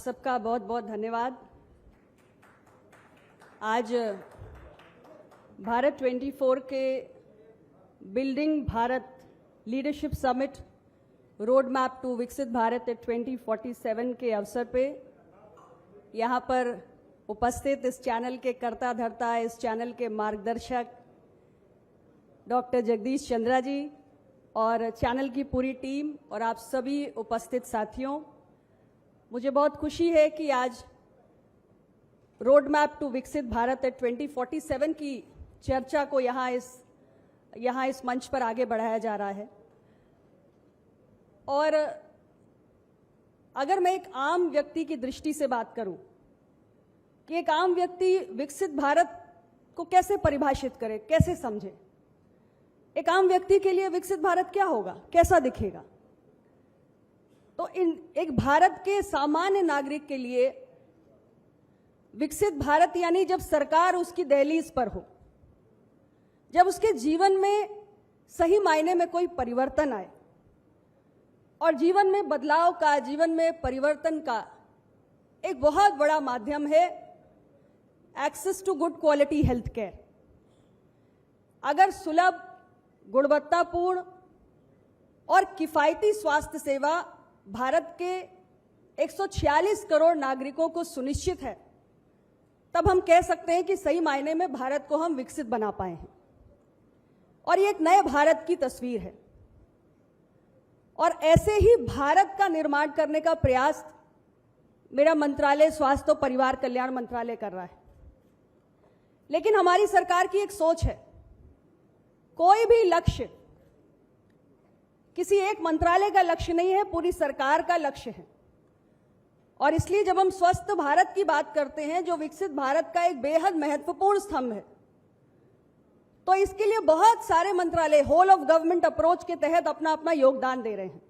सबका बहुत बहुत धन्यवाद। आज भारत 24 के building Bharat leadership summit road map to विकसित भारत 2047 के अवसर पे यहाँ पर उपस्थित इस चैनल के कर्ता धर्ता, इस चैनल के मार्गदर्शक डॉक्टर जगदीश चंद्रा जी और चैनल की पूरी टीम और आप सभी उपस्थित साथियों, मुझे बहुत खुशी है कि आज रोड मैप टू विकसित भारत 2047 की चर्चा को यहाँ इस मंच पर आगे बढ़ाया जा रहा है। और अगर मैं एक आम व्यक्ति की दृष्टि से बात करूं कि एक आम व्यक्ति विकसित भारत को कैसे परिभाषित करे, कैसे समझे, एक आम व्यक्ति के लिए विकसित भारत क्या होगा, कैसा दिखेगा, तो एक भारत के सामान्य नागरिक के लिए विकसित भारत यानी जब सरकार उसकी दहलीज पर हो, जब उसके जीवन में सही मायने में कोई परिवर्तन आए और जीवन में बदलाव का, जीवन में परिवर्तन का एक बहुत बड़ा माध्यम है access to good quality health care. अगर सुलभ, गुणवत्तापूर्ण और किफायती स्वास्थ्य सेवा भारत के 146 करोड़ नागरिकों को सुनिश्चित है, तब हम कह सकते हैं कि सही मायने में भारत को हम विकसित बना पाए हैं। और ये एक नए भारत की तस्वीर है और ऐसे ही भारत का निर्माण करने का प्रयास मेरा मंत्रालय स्वास्थ्य और परिवार कल्याण मंत्रालय कर रहा है। लेकिन हमारी सरकार की एक सोच है, कोई भी लक्ष्य किसी एक मंत्रालय का लक्ष्य नहीं है, पूरी सरकार का लक्ष्य है। और इसलिए जब हम स्वस्थ भारत की बात करते हैं, जो विकसित भारत का एक बेहद महत्वपूर्ण स्तंभ है, तो इसके लिए बहुत सारे मंत्रालय होल ऑफ गवर्नमेंट अप्रोच के तहत अपना अपना योगदान दे रहे हैं।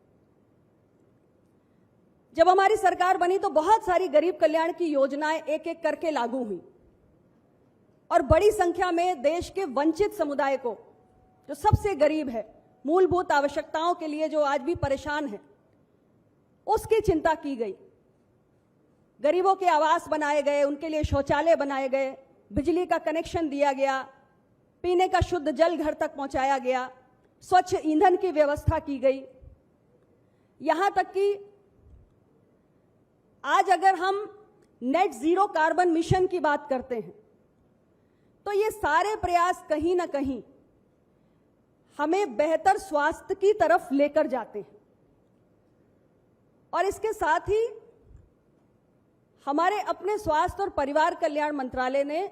जब हमारी सरकार बनी तो बहुत सारी गरीब कल्याण की योजनाएं एक एक करके लागू हुई और बड़ी संख्या में देश के वंचित समुदाय को, जो सबसे गरीब है, मूलभूत आवश्यकताओं के लिए जो आज भी परेशान है, उसकी चिंता की गई। गरीबों के आवास बनाए गए, उनके लिए शौचालय बनाए गए, बिजली का कनेक्शन दिया गया, पीने का शुद्ध जल घर तक पहुंचाया गया, स्वच्छ ईंधन की व्यवस्था की गई। यहां तक कि आज अगर हम नेट जीरो कार्बन मिशन की बात करते हैं, तो ये सारे प्रयास कहीं ना कहीं हमें बेहतर स्वास्थ्य की तरफ लेकर जाते हैं। और इसके साथ ही हमारे अपने स्वास्थ्य और परिवार कल्याण मंत्रालय ने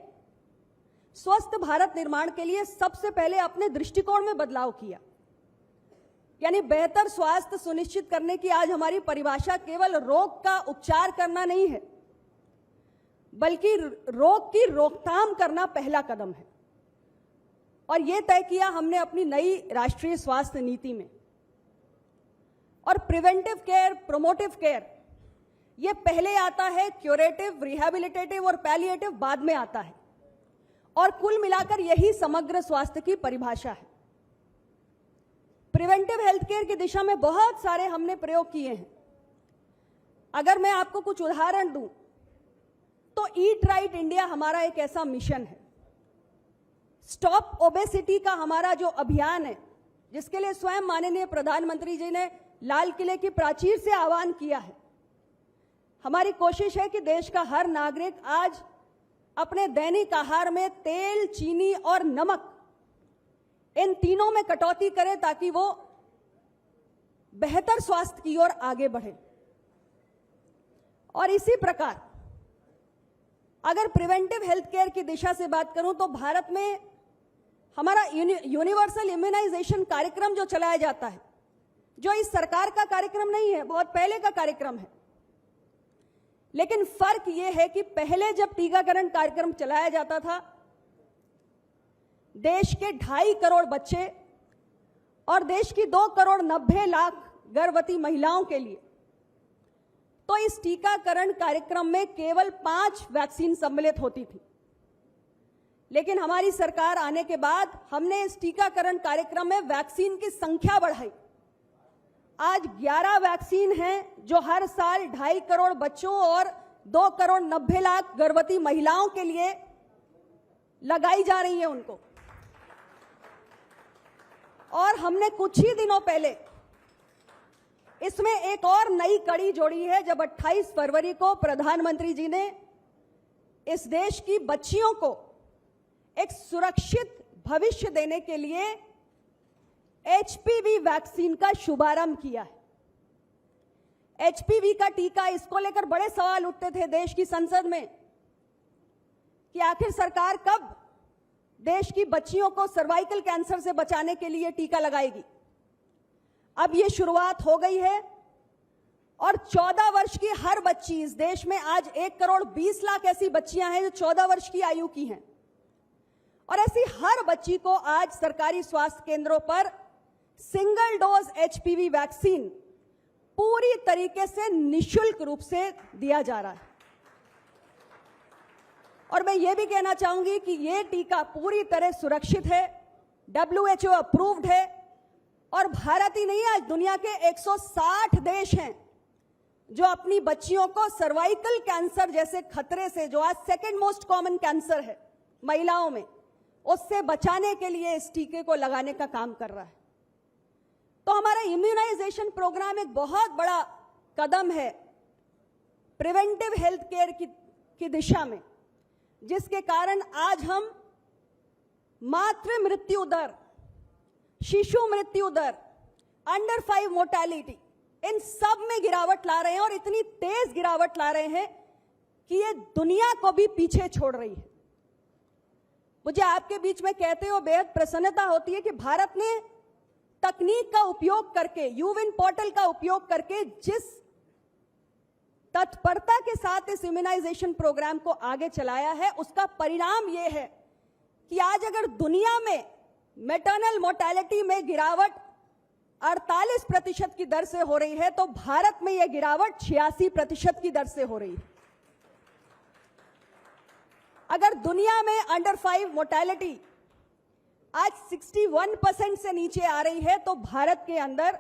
स्वस्थ भारत निर्माण के लिए सबसे पहले अपने दृष्टिकोण में बदलाव किया। यानी बेहतर स्वास्थ्य सुनिश्चित करने की आज हमारी परिभाषा केवल रोग का उपचार करना नहीं है, बल्कि रोग की रोकथाम करना पहला कदम है। और यह तय किया हमने अपनी नई राष्ट्रीय स्वास्थ्य नीति में। और प्रिवेंटिव केयर, प्रोमोटिव केयर, यह पहले आता है, क्यूरेटिव, रिहैबिलिटेटिव और पैलिएटिव बाद में आता है। और कुल मिलाकर यही समग्र स्वास्थ्य की परिभाषा है। प्रिवेंटिव हेल्थ केयर की दिशा में बहुत सारे हमने प्रयोग किए हैं। अगर मैं आपको कुछ उदाहरण दूं, तो ईट राइट इंडिया हमारा एक ऐसा मिशन है। स्टॉप ओबेसिटी का हमारा जो अभियान है, जिसके लिए स्वयं माननीय प्रधानमंत्री जी ने लाल किले की प्राचीर से आह्वान किया है। हमारी कोशिश है कि देश का हर नागरिक आज अपने दैनिक आहार में तेल, चीनी और नमक, इन तीनों में कटौती करे ताकि वो बेहतर स्वास्थ्य की ओर आगे बढ़े। और इसी प्रकार अगर प्रिवेंटिव हेल्थ केयर की दिशा से बात करूं, तो भारत में हमारा यूनिवर्सल इम्यूनाइजेशन कार्यक्रम जो चलाया जाता है, जो इस सरकार का कार्यक्रम नहीं है, बहुत पहले का कार्यक्रम है। लेकिन फर्क यह है कि पहले जब टीकाकरण कार्यक्रम चलाया जाता था, देश के 2.5 करोड़ बच्चे और देश की 2 करोड़ 90 लाख गर्भवती महिलाओं के लिए, तो इस टीकाकरण कार्यक्रम में केवल 5 वैक्सीन सम्मिलित होती थी। लेकिन हमारी सरकार आने के बाद हमने इस टीकाकरण कार्यक्रम में वैक्सीन की संख्या बढ़ाई। आज 11 वैक्सीन हैं जो हर साल 2.5 करोड़ बच्चों और 2 करोड़ 90 लाख गर्भवती महिलाओं के लिए लगाई जा रही है उनको। और हमने कुछ ही दिनों पहले इसमें एक और नई कड़ी जोड़ी है, जब 28 फरवरी को प्रधानमंत्री जी ने इस देश की बच्चियों को एक सुरक्षित भविष्य देने के लिए एचपीवी वैक्सीन का शुभारंभ किया है। एचपीवी का टीका, इसको लेकर बड़े सवाल उठते थे देश की संसद में कि आखिर सरकार कब देश की बच्चियों को सर्वाइकल कैंसर से बचाने के लिए टीका लगाएगी। अब ये शुरुआत हो गई है और 14 वर्ष की हर बच्ची, इस देश में आज 1 करोड़ 20 लाख ऐसी बच्चियां हैं जो 14 वर्ष की आयु की हैं, और ऐसी हर बच्ची को आज सरकारी स्वास्थ्य केंद्रों पर सिंगल डोज एचपीवी वैक्सीन पूरी तरीके से निःशुल्क रूप से दिया जा रहा है। और मैं ये भी कहना चाहूंगी कि ये टीका पूरी तरह सुरक्षित है, WHO अप्रूव्ड है, और भारत ही नहीं, आज दुनिया के 160 देश हैं जो अपनी बच्चियों को सर्वाइकल कैंसर जैसे खतरे से, जो आज सेकेंड मोस्ट कॉमन कैंसर है महिलाओं में, उससे बचाने के लिए इस टीके को लगाने का काम कर रहा है। तो हमारा इम्यूनाइजेशन प्रोग्राम एक बहुत बड़ा कदम है प्रिवेंटिव हेल्थ केयर की दिशा में, जिसके कारण आज हम मातृ मृत्यु दर, शिशु मृत्यु दर, अंडर 5 मोर्टेलिटी, इन सब में गिरावट ला रहे हैं, और इतनी तेज गिरावट ला रहे हैं कि ये दुनिया को भी पीछे छोड़ रही है। मुझे आपके बीच में कहते हुए बेहद प्रसन्नता होती है कि भारत ने तकनीक का उपयोग करके, यूविन पोर्टल का उपयोग करके जिस तत्परता के साथ इस इम्यूनाइजेशन प्रोग्राम को आगे चलाया है, उसका परिणाम यह है कि आज अगर दुनिया में मैटरनल मोर्टेलिटी में गिरावट 48% की दर से हो रही है, तो भारत में यह गिरावट 86% की दर से हो रही है। अगर दुनिया में अंडर 5 मोर्टेलिटी आज 61% से नीचे आ रही है, तो भारत के अंदर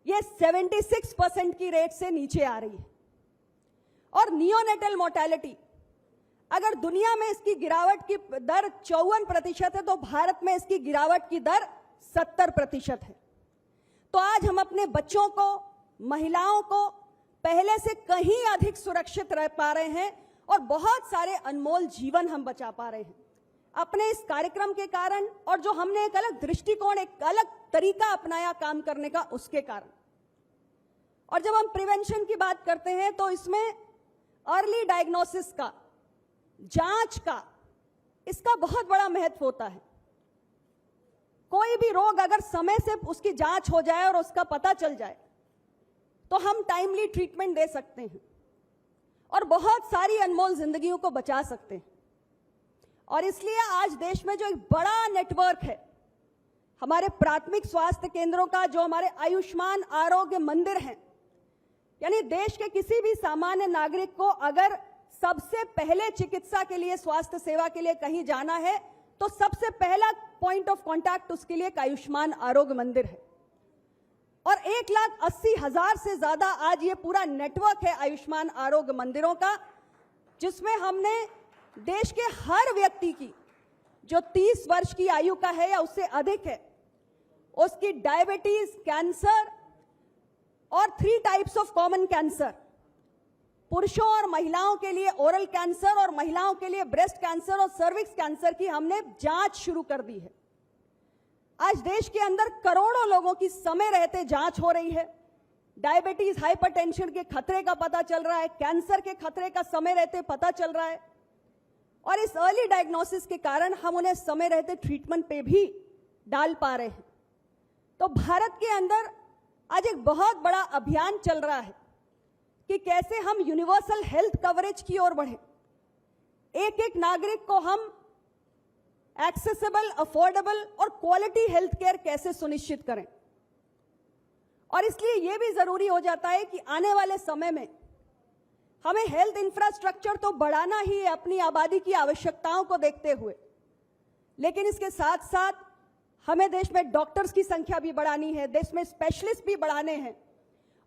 यह 76% की रेट से नीचे आ रही है। और नियोनेटल मोर्टेलिटी, अगर दुनिया में इसकी गिरावट की दर 54% है, तो भारत में इसकी गिरावट की दर 70% है। तो आज हम अपने बच्चों को, महिलाओं को पहले से कहीं अधिक सुरक्षित रह पा रहे हैं, और बहुत सारे अनमोल जीवन हम बचा पा रहे हैं अपने इस कार्यक्रम के कारण, और जो हमने एक अलग दृष्टिकोण, एक अलग तरीका अपनाया काम करने का, उसके कारण। और जब हम प्रिवेंशन की बात करते हैं तो इसमें अर्ली डायग्नोसिस का, जांच का, इसका बहुत बड़ा महत्व होता है। कोई भी रोग अगर समय से उसकी जांच हो जाए और उसका पता चल जाए, तो हम टाइमली ट्रीटमेंट दे सकते हैं और बहुत सारी अनमोल जिंदगियों को बचा सकते हैं। और इसलिए आज देश में जो एक बड़ा नेटवर्क है हमारे प्राथमिक स्वास्थ्य केंद्रों का, जो हमारे आयुष्मान आरोग्य मंदिर हैं, यानी देश के किसी भी सामान्य नागरिक को अगर सबसे पहले चिकित्सा के लिए, स्वास्थ्य सेवा के लिए कहीं जाना है, तो सबसे पहला पॉइंट ऑफ कांटेक्ट उसके लिए एक आयुष्मान आरोग्य मंदिर है। और 1,80,000 से ज्यादा आज ये पूरा नेटवर्क है आयुष्मान आरोग्य मंदिरों का, जिसमें हमने देश के हर व्यक्ति की, जो 30 वर्ष की आयु का है या उससे अधिक है, उसकी डायबिटीज, कैंसर और 3 टाइप्स ऑफ कॉमन कैंसर, पुरुषों और महिलाओं के लिए ओरल कैंसर, और महिलाओं के लिए ब्रेस्ट कैंसर और सर्विक्स कैंसर की हमने जांच शुरू कर दी है। आज देश के अंदर करोड़ों लोगों की समय रहते जांच हो रही है। डायबिटीज, हाइपरटेंशन के खतरे का पता चल रहा है, कैंसर के खतरे का समय रहते पता चल रहा है, और इस अर्ली डायग्नोसिस के कारण हम उन्हें समय रहते ट्रीटमेंट पे भी डाल पा रहे हैं। तो भारत के अंदर आज एक बहुत बड़ा अभियान चल रहा है कि कैसे हम यूनिवर्सल हेल्थ कवरेज की ओर बढ़े, एक एक नागरिक को हम एक्सेसिबल, अफोर्डेबल और क्वालिटी हेल्थ केयर कैसे सुनिश्चित करें। और इसलिए यह भी जरूरी हो जाता है कि आने वाले समय में हमें हेल्थ इंफ्रास्ट्रक्चर तो बढ़ाना ही है अपनी आबादी की आवश्यकताओं को देखते हुए, लेकिन इसके साथ साथ हमें देश में डॉक्टर्स की संख्या भी बढ़ानी है, देश में स्पेशलिस्ट भी बढ़ाने हैं,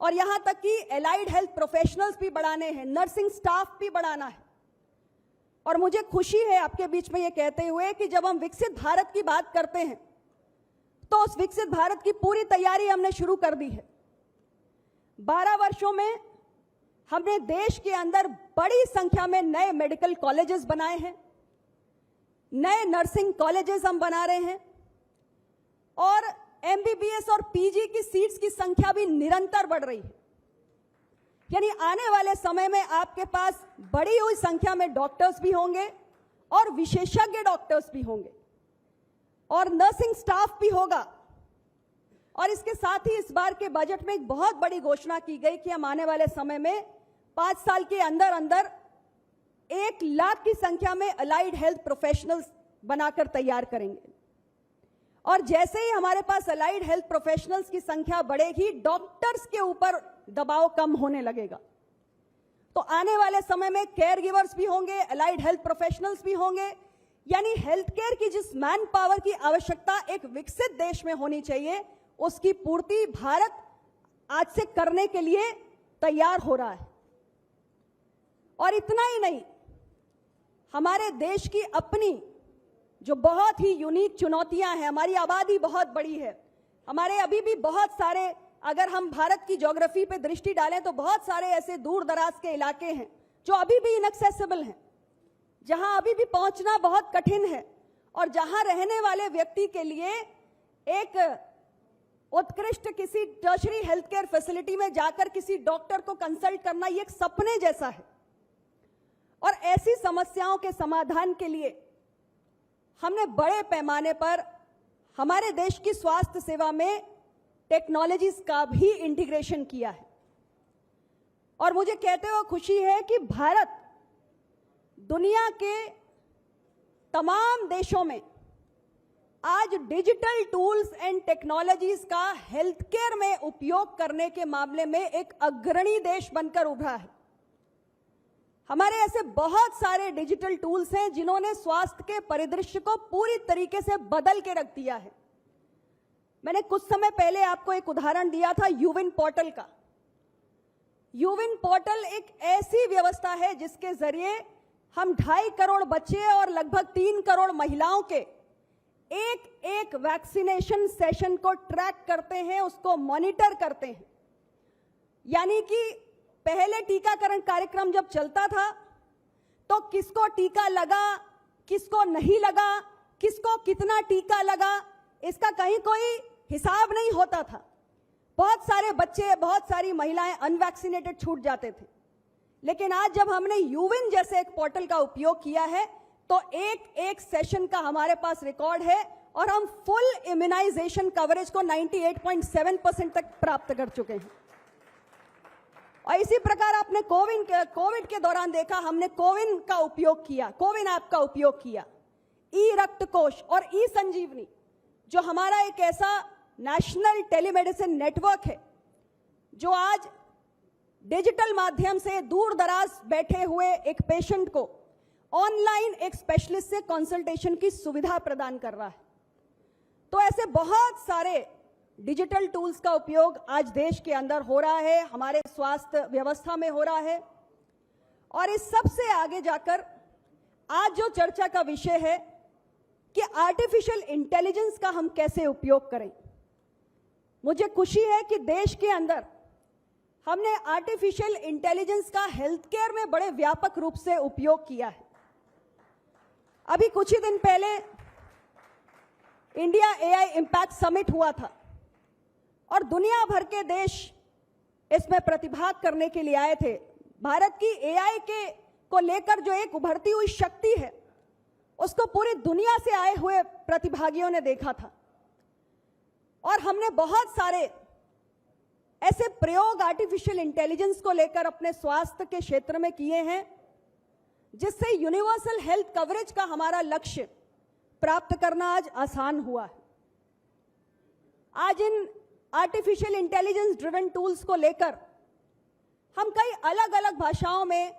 और यहां तक कि एलाइड हेल्थ प्रोफेशनल्स भी बढ़ाने हैं, नर्सिंग स्टाफ भी बढ़ाना है। और मुझे खुशी है आपके बीच में ये कहते हुए कि जब हम विकसित भारत की बात करते हैं तो उस विकसित भारत की पूरी तैयारी हमने शुरू कर दी है। 12 वर्षों में हमने देश के अंदर बड़ी संख्या में नए मेडिकल कॉलेजेस बनाए हैं, नए नर्सिंग कॉलेजेस हम बना रहे हैं और एमबीबीएस और पीजी की सीट्स की संख्या भी निरंतर बढ़ रही है। यानी आने वाले समय में आपके पास बढ़ी हुई संख्या में डॉक्टर्स भी होंगे और विशेषज्ञ डॉक्टर्स भी होंगे और नर्सिंग स्टाफ भी होगा। और इसके साथ ही इस बार के बजट में एक बहुत बड़ी घोषणा की गई कि हम आने वाले समय में 5 साल के अंदर अंदर 1 लाख की संख्या में अलाइड हेल्थ प्रोफेशनल्स बनाकर तैयार करेंगे। और जैसे ही हमारे पास अलाइड हेल्थ प्रोफेशनल्स की संख्या बढ़ेगी, डॉक्टर्स के ऊपर दबाव कम होने लगेगा। तो आने वाले समय में केयर गिवर्स भी होंगे, अलाइड हेल्थ प्रोफेशनल्स भी होंगे। यानी हेल्थ केयर की जिस मैन पावर की आवश्यकता एक विकसित देश में होनी चाहिए, उसकी पूर्ति भारत आज से करने के लिए तैयार हो रहा है। और इतना ही नहीं, हमारे देश की अपनी जो बहुत ही यूनिक चुनौतियां हैं, हमारी आबादी बहुत बड़ी है, हमारे अभी भी बहुत सारे, अगर हम भारत की ज्योग्राफी पे दृष्टि डालें तो बहुत सारे ऐसे दूर दराज के इलाके हैं जो अभी भी इनएक्सेसिबल हैं, जहां अभी भी पहुंचना बहुत कठिन है और जहां रहने वाले व्यक्ति के लिए एक उत्कृष्ट किसी टर्शरी हेल्थ केयर फैसिलिटी में जाकर किसी डॉक्टर को कंसल्ट करना ये एक सपने जैसा है। और ऐसी समस्याओं के समाधान के लिए हमने बड़े पैमाने पर हमारे देश की स्वास्थ्य सेवा में टेक्नोलॉजीज का भी इंटीग्रेशन किया है। और मुझे कहते हुए खुशी है कि भारत दुनिया के तमाम देशों में आज डिजिटल टूल्स एंड टेक्नोलॉजीज का हेल्थ केयर में उपयोग करने के मामले में एक अग्रणी देश बनकर उभरा है। हमारे ऐसे बहुत सारे डिजिटल टूल्स हैं जिन्होंने स्वास्थ्य के परिदृश्य को पूरी तरीके से बदल के रख दिया है। मैंने कुछ समय पहले आपको एक उदाहरण दिया था यूविन पोर्टल का। यूविन पोर्टल एक ऐसी व्यवस्था है जिसके जरिए हम 2.5 करोड़ बच्चे और लगभग 3 करोड़ महिलाओं के एक वैक्सीनेशन सेशन को ट्रैक करते हैं, उसको मॉनिटर करते हैं। यानी कि पहले टीकाकरण कार्यक्रम जब चलता था तो किसको टीका लगा, किसको नहीं लगा, किसको कितना टीका लगा, इसका कहीं कोई हिसाब नहीं होता था। बहुत सारे बच्चे, बहुत सारी महिलाएं अनवैक्सीनेटेड छूट जाते थे। लेकिन आज जब हमने यूविन जैसे एक पोर्टल का उपयोग किया है तो एक सेशन का हमारे पास रिकॉर्ड है और हम फुल इम्यूनाइजेशन कवरेज को 98.7% तक प्राप्त कर चुके हैं। और इसी प्रकार आपने कोविड के दौरान देखा, हमने कोविन का उपयोग किया, कोविन ऐप का उपयोग किया, ई रक्त कोष और ई संजीवनी जो हमारा एक ऐसा नेशनल टेलीमेडिसिन नेटवर्क है जो आज डिजिटल माध्यम से दूर दराज बैठे हुए एक पेशेंट को ऑनलाइन एक स्पेशलिस्ट से कंसल्टेशन की सुविधा प्रदान कर रहा है। तो ऐसे बहुत सारे डिजिटल टूल्स का उपयोग आज देश के अंदर हो रहा है, हमारे स्वास्थ्य व्यवस्था में हो रहा है। और इस सब से आगे जाकर आज जो चर्चा का विषय है कि आर्टिफिशियल इंटेलिजेंस का हम कैसे उपयोग करें। मुझे खुशी है कि देश के अंदर हमने आर्टिफिशियल इंटेलिजेंस का हेल्थ केयर में बड़े व्यापक रूप से उपयोग किया है। अभी कुछ ही दिन पहले इंडिया एआई इम्पैक्ट समिट हुआ था और दुनिया भर के देश इसमें प्रतिभाग करने के लिए आए थे। भारत की एआई को लेकर जो एक उभरती हुई शक्ति है उसको पूरी दुनिया से आए हुए प्रतिभागियों ने देखा था। और हमने बहुत सारे ऐसे प्रयोग आर्टिफिशियल इंटेलिजेंस को लेकर अपने स्वास्थ्य के क्षेत्र में किए हैं जिससे यूनिवर्सल हेल्थ कवरेज का हमारा लक्ष्य प्राप्त करना आज आसान हुआ है। आज in artificial intelligence driven tools को लेकर हम कई अलग अलग भाषाओं में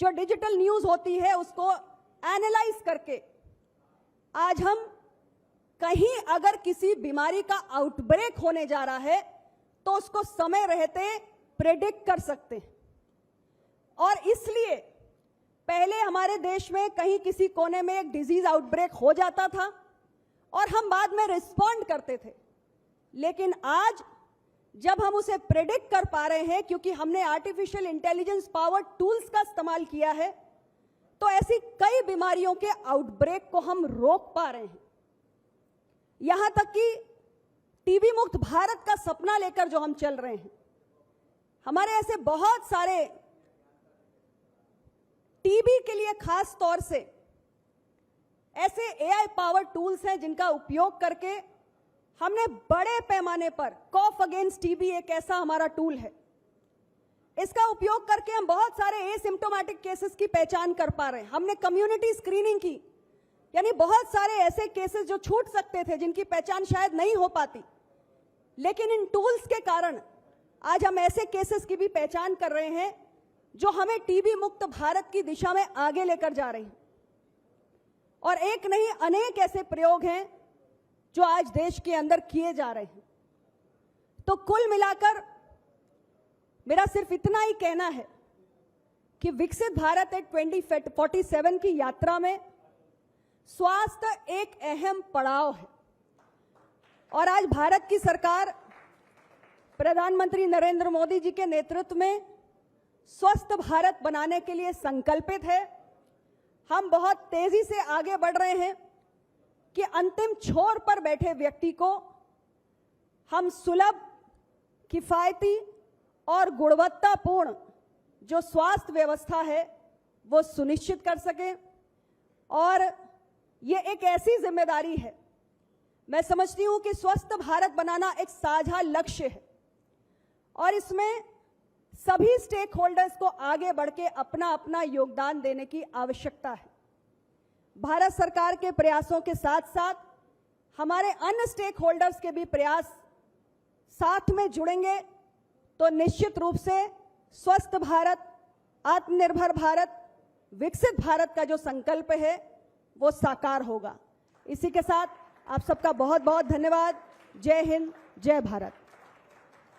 जो डिजिटल न्यूज होती है उसको एनालाइज करके आज हम कहीं अगर किसी बीमारी का आउटब्रेक होने जा रहा है तो उसको समय रहते प्रेडिक्ट कर सकते हैं। और इसलिए पहले हमारे देश में कहीं किसी कोने में एक डिजीज आउटब्रेक हो जाता था और हम बाद में रिस्पॉन्ड करते थे, लेकिन आज जब हम उसे प्रेडिक्ट कर पा रहे हैं क्योंकि हमने आर्टिफिशियल इंटेलिजेंस पावर्ड टूल्स का इस्तेमाल किया है, तो ऐसी कई बीमारियों के आउटब्रेक को हम रोक पा रहे हैं। यहां तक कि टीबी मुक्त भारत का सपना लेकर जो हम चल रहे हैं, हमारे ऐसे बहुत सारे टीबी के लिए खास तौर से ऐसे एआई पावर टूल्स हैं जिनका उपयोग करके हमने बड़े पैमाने पर कॉफ अगेंस्ट टीबी एक ऐसा हमारा टूल है, इसका उपयोग करके हम बहुत सारे एसिम्प्टोमेटिक केसेस की पहचान कर पा रहे हैं। हमने कम्युनिटी स्क्रीनिंग की, यानी बहुत सारे ऐसे केसेस जो छूट सकते थे, जिनकी पहचान शायद नहीं हो पाती, लेकिन इन टूल्स के कारण आज हम ऐसे केसेस की भी पहचान कर रहे हैं जो हमें टीबी मुक्त भारत की दिशा में आगे लेकर जा रही हैं। और एक नहीं अनेक ऐसे प्रयोग हैं जो आज देश के अंदर किए जा रहे हैं। तो कुल मिलाकर मेरा सिर्फ इतना ही कहना है कि विकसित भारत एट 2047 की यात्रा में स्वास्थ्य एक अहम पड़ाव है और आज भारत की सरकार प्रधानमंत्री नरेंद्र मोदी जी के नेतृत्व में स्वस्थ भारत बनाने के लिए संकल्पित है। हम बहुत तेजी से आगे बढ़ रहे हैं कि अंतिम छोर पर बैठे व्यक्ति को हम सुलभ, किफायती और गुणवत्तापूर्ण जो स्वास्थ्य व्यवस्था है वो सुनिश्चित कर सकें। और ये एक ऐसी जिम्मेदारी है, मैं समझती हूं कि स्वस्थ भारत बनाना एक साझा लक्ष्य है और इसमें सभी स्टेक होल्डर्स को आगे बढ़ के अपना अपना योगदान देने की आवश्यकता है। भारत सरकार के प्रयासों के साथ साथ हमारे अन्य स्टेक होल्डर्स के भी प्रयास साथ में जुड़ेंगे तो निश्चित रूप से स्वस्थ भारत, आत्मनिर्भर भारत, विकसित भारत का जो संकल्प है वो साकार होगा। इसी के साथ आप सबका बहुत बहुत धन्यवाद। जय हिंद, जय भारत।